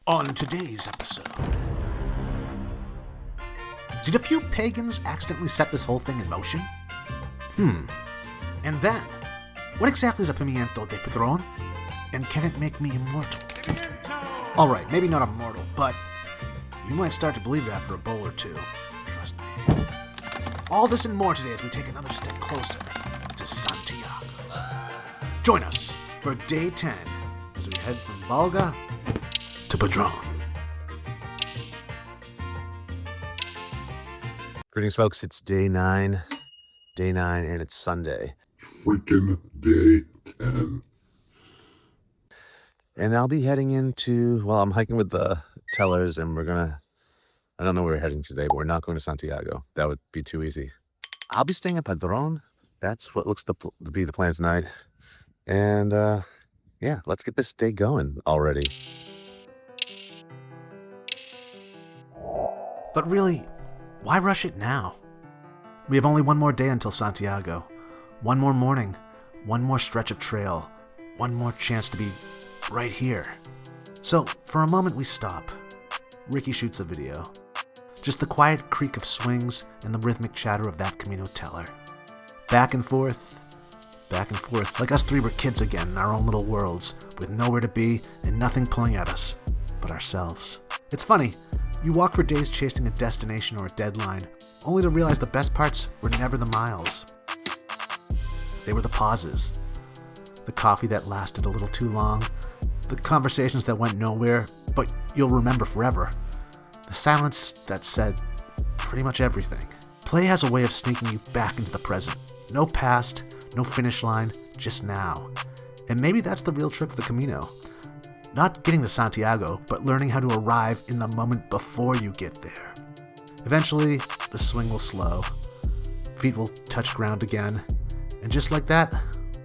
On today's episode, did a few pagans accidentally set this whole thing in motion? And then, what exactly is a pimiento de Padrón? And can it make me immortal? Alright, maybe not immortal, but you might start to believe it after a bowl or two. Trust me. All this and more today as we take another step closer to Santiago. Join us for day 10 as we head from Valga to Padrón. Greetings, folks. It's day 9, and it's Sunday. Freaking day 10. And I'll be heading into, I'm hiking with the tellers, and I don't know where we're heading today, but we're not going to Santiago. That would be too easy. I'll be staying at Padrón. That's what looks to be the plan tonight. And, let's get this day going already. But really, why rush it now? We have only one more day until Santiago. One more morning, one more stretch of trail, one more chance to be right here. So, for a moment we stop. Ricky shoots a video. Just the quiet creak of swings and the rhythmic chatter of that Camino teller. Back and forth, like us three were kids again in our own little worlds, with nowhere to be and nothing pulling at us but ourselves. It's funny, you walk for days chasing a destination or a deadline, only to realize the best parts were never the miles. They were the pauses. The coffee that lasted a little too long. The conversations that went nowhere, but you'll remember forever. The silence that said pretty much everything. Play has a way of sneaking you back into the present. No past, no finish line, just now. And maybe that's the real trick of the Camino. Not getting to Santiago, but learning how to arrive in the moment before you get there. Eventually, the swing will slow. Feet will touch ground again. And just like that,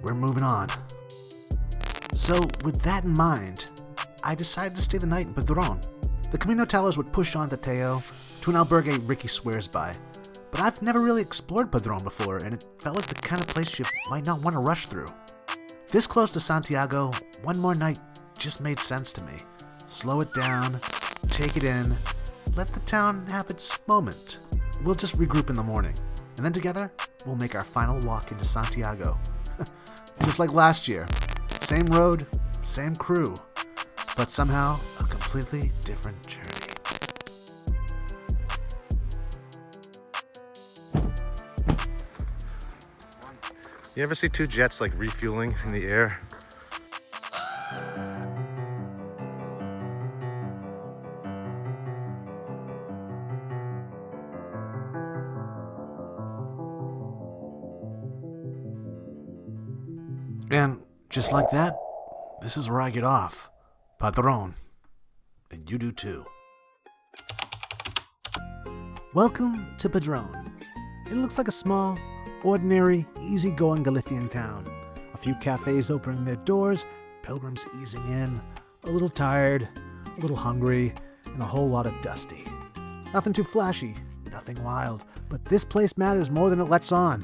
we're moving on. So, with that in mind, I decided to stay the night in Padrón. The Camino tellers would push on to Teo, to an albergue Ricky swears by. But I've never really explored Padrón before, and it felt like the kind of place you might not want to rush through. This close to Santiago, one more night just made sense to me. Slow it down, take it in, let the town have its moment. We'll just regroup in the morning, and then together, we'll make our final walk into Santiago. Just like last year. Same road, same crew, but somehow a completely different journey. You ever see two jets like refueling in the air? And just like that, this is where I get off. Padrón. And you do too. Welcome to Padrón. It looks like a small, ordinary, easygoing Galician town. A few cafes opening their doors, pilgrims easing in, a little tired, a little hungry, and a whole lot of dusty. Nothing too flashy, nothing wild, but this place matters more than it lets on.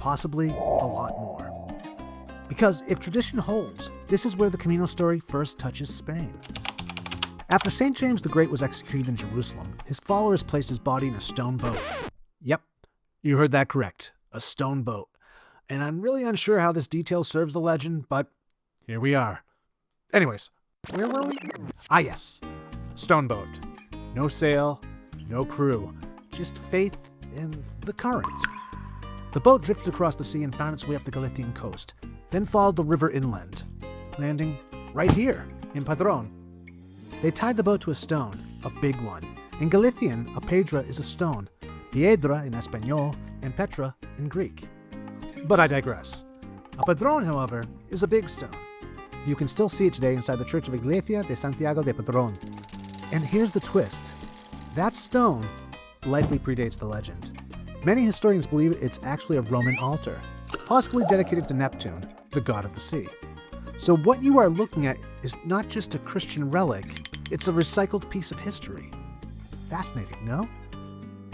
Possibly a lot more. Because if tradition holds, this is where the Camino story first touches Spain. After St. James the Great was executed in Jerusalem, his followers placed his body in a stone boat. Yep, you heard that correct. A stone boat. And I'm really unsure how this detail serves the legend, but here we are. Anyways, where were we? Yes. Stone boat. No sail, no crew, just faith in the current. The boat drifted across the sea and found its way up the Galician coast, then followed the river inland, landing right here in Padrón. They tied the boat to a stone, a big one. In Galician, a pedra is a stone, piedra in Espanol, and petra in Greek. But I digress. A Padrón, however, is a big stone. You can still see it today inside the Church of Iglesia de Santiago de Padrón. And here's the twist. That stone likely predates the legend. Many historians believe it's actually a Roman altar, possibly dedicated to Neptune, the god of the sea. So what you are looking at is not just a Christian relic, it's a recycled piece of history. Fascinating, no?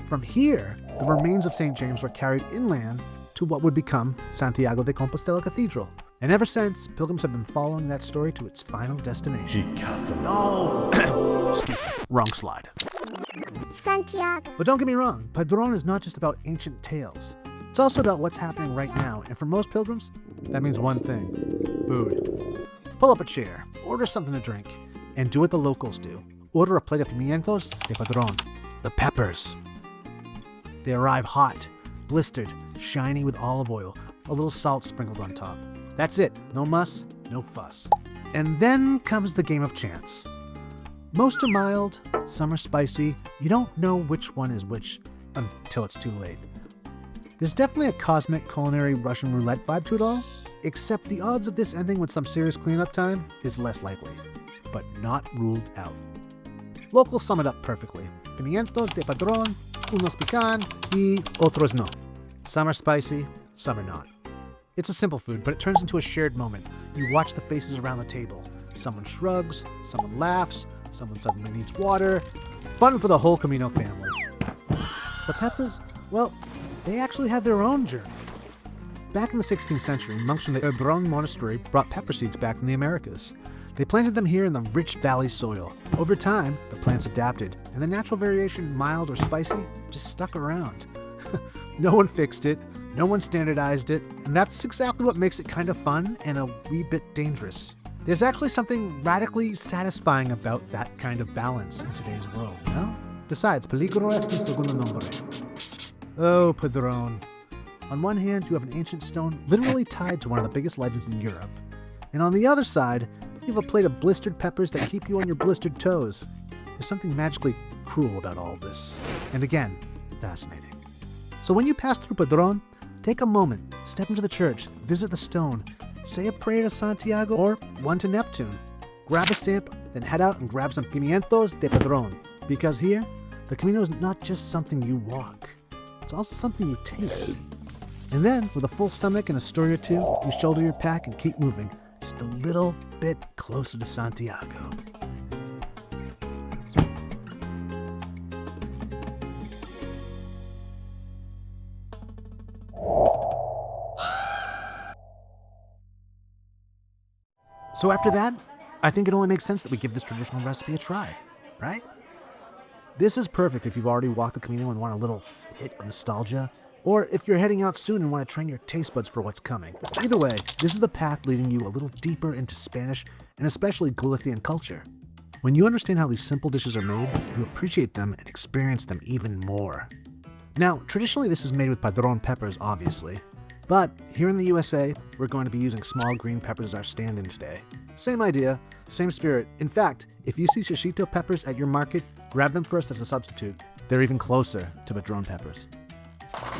From here, the remains of St. James were carried inland to what would become Santiago de Compostela Cathedral, And ever since, pilgrims have been following that story to its final destination. No! Excuse me, wrong slide. Santiago. But don't get me wrong, Padrón is not just about ancient tales. It's also about what's happening right now, and for most pilgrims, that means one thing: food. Pull up a chair, order something to drink, and do what the locals do. Order a plate of pimientos de Padrón, the peppers. They arrive hot, blistered, shiny with olive oil, a little salt sprinkled on top. That's it, no muss, no fuss. And then comes the game of chance. Most are mild, some are spicy. You don't know which one is which until it's too late. There's definitely a cosmic culinary Russian roulette vibe to it all, except the odds of this ending with some serious cleanup time is less likely, but not ruled out. Locals sum it up perfectly. Pimientos de Padrón, unos pican y otros no. Some are spicy, some are not. It's a simple food, but it turns into a shared moment. You watch the faces around the table. Someone shrugs, someone laughs, someone suddenly needs water. Fun for the whole Camino family. The peppers, well, they actually have their own journey. Back in the 16th century, monks from the Padrón monastery brought pepper seeds back from the Americas. They planted them here in the rich valley soil. Over time, the plants adapted, and the natural variation, mild or spicy, just stuck around. No one fixed it, no one standardized it, and that's exactly what makes it kind of fun and a wee bit dangerous. There's actually something radically satisfying about that kind of balance in today's world, no? Besides, peligro es mi segundo nombre. Oh, Padrón. On one hand, you have an ancient stone literally tied to one of the biggest legends in Europe. And on the other side, you have a plate of blistered peppers that keep you on your blistered toes. There's something magically cruel about all this. And again, fascinating. So when you pass through Padrón, take a moment, step into the church, visit the stone, say a prayer to Santiago or one to Neptune. Grab a stamp, then head out and grab some pimientos de Padrón. Because here, the Camino is not just something you walk. It's also something you taste. And then, with a full stomach and a story or two, you shoulder your pack and keep moving, just a little bit closer to Santiago. So after that, I think it only makes sense that we give this traditional recipe a try, right? This is perfect if you've already walked the Camino and want a little hit of nostalgia, or if you're heading out soon and want to train your taste buds for what's coming. Either way, this is the path leading you a little deeper into Spanish and especially Galician culture. When you understand how these simple dishes are made, you appreciate them and experience them even more. Now, traditionally this is made with Padrón peppers, obviously, but here in the USA, we're going to be using small green peppers as our stand-in today. Same idea, same spirit. In fact, if you see shishito peppers at your market, grab them first as a substitute. They're even closer to Padrón peppers.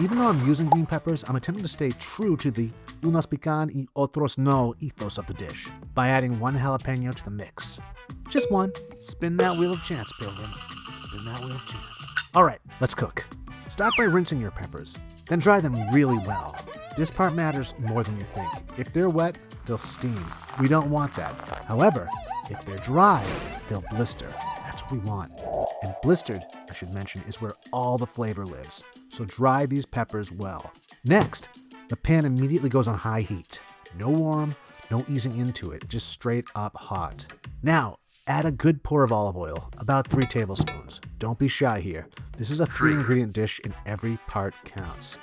Even though I'm using green peppers, I'm attempting to stay true to the unos pican y otros no ethos of the dish by adding one jalapeno to the mix. Just one. Spin that wheel of chance, Pilgrim. Spin that wheel of chance. All right, let's cook. Start by rinsing your peppers, then dry them really well. This part matters more than you think. If they're wet, they'll steam. We don't want that. However, if they're dry, they'll blister. That's what we want. And blistered, I should mention, is where all the flavor lives. So dry these peppers well. Next, the pan immediately goes on high heat. No warm, no easing into it, just straight up hot. Now, add a good pour of olive oil, about 3 tablespoons. Don't be shy here. This is a 3-ingredient dish and every part counts.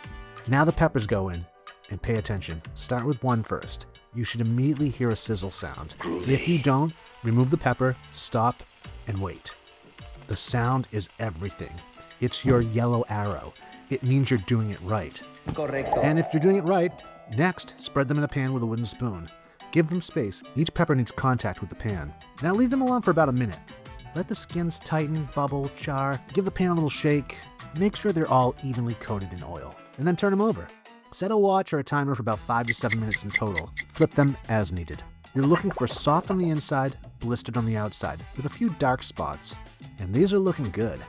Now the peppers go in, and pay attention. Start with one first. You should immediately hear a sizzle sound. If you don't, remove the pepper, stop, and wait. The sound is everything. It's your yellow arrow. It means you're doing it right. Correcto. And if you're doing it right, next, spread them in a pan with a wooden spoon. Give them space. Each pepper needs contact with the pan. Now leave them alone for about a minute. Let the skins tighten, bubble, char. Give the pan a little shake. Make sure they're all evenly coated in oil. And then turn them over. Set a watch or a timer for about 5 to 7 minutes in total. Flip them as needed. You're looking for soft on the inside, blistered on the outside, with a few dark spots. And these are looking good.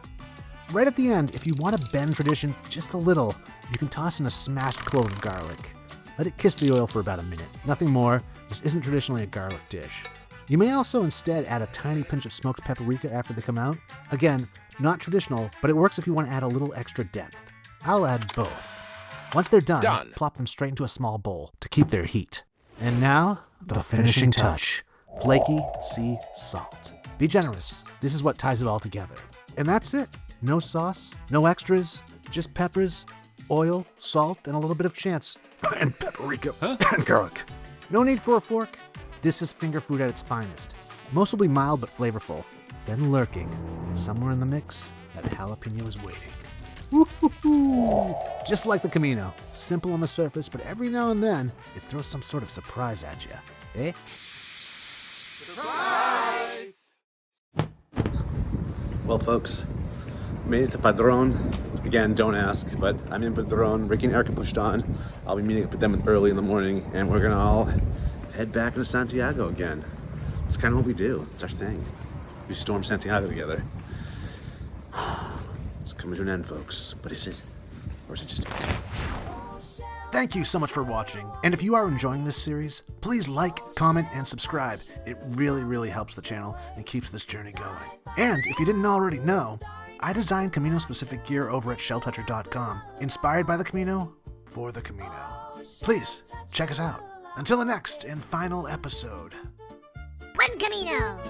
Right at the end, if you want to bend tradition just a little, you can toss in a smashed clove of garlic. Let it kiss the oil for about a minute. Nothing more. This isn't traditionally a garlic dish. You may also instead add a tiny pinch of smoked paprika after they come out. Again, not traditional, but it works if you want to add a little extra depth. I'll add both. Once they're done, plop them straight into a small bowl to keep their heat. And now, the finishing touch. Flaky sea salt. Be generous. This is what ties it all together. And that's it. No sauce, no extras, just peppers, oil, salt, and a little bit of chance. And paprika and garlic. No need for a fork. This is finger food at its finest. Mostly mild but flavorful. Then lurking, somewhere in the mix, that jalapeno is waiting. Woo-hoo-hoo. Just like the Camino. Simple on the surface, but every now and then, it throws some sort of surprise at you. Eh? Well, folks, made it to Padrón. Again, don't ask, but I'm in Padrón. Ricky and Erica pushed on. I'll be meeting up with them early in the morning, and we're gonna all head back into Santiago again. It's kind of what we do. It's our thing. We storm Santiago together. It's coming to an end, folks. But is it? Or is it just a beginning? Thank you so much for watching, and if you are enjoying this series, please like, comment, and subscribe. It really, really helps the channel and keeps this journey going. And if you didn't already know, I designed Camino-specific gear over at shelltoucher.com, inspired by the Camino, for the Camino. Please, check us out. Until the next and final episode. Buen Camino!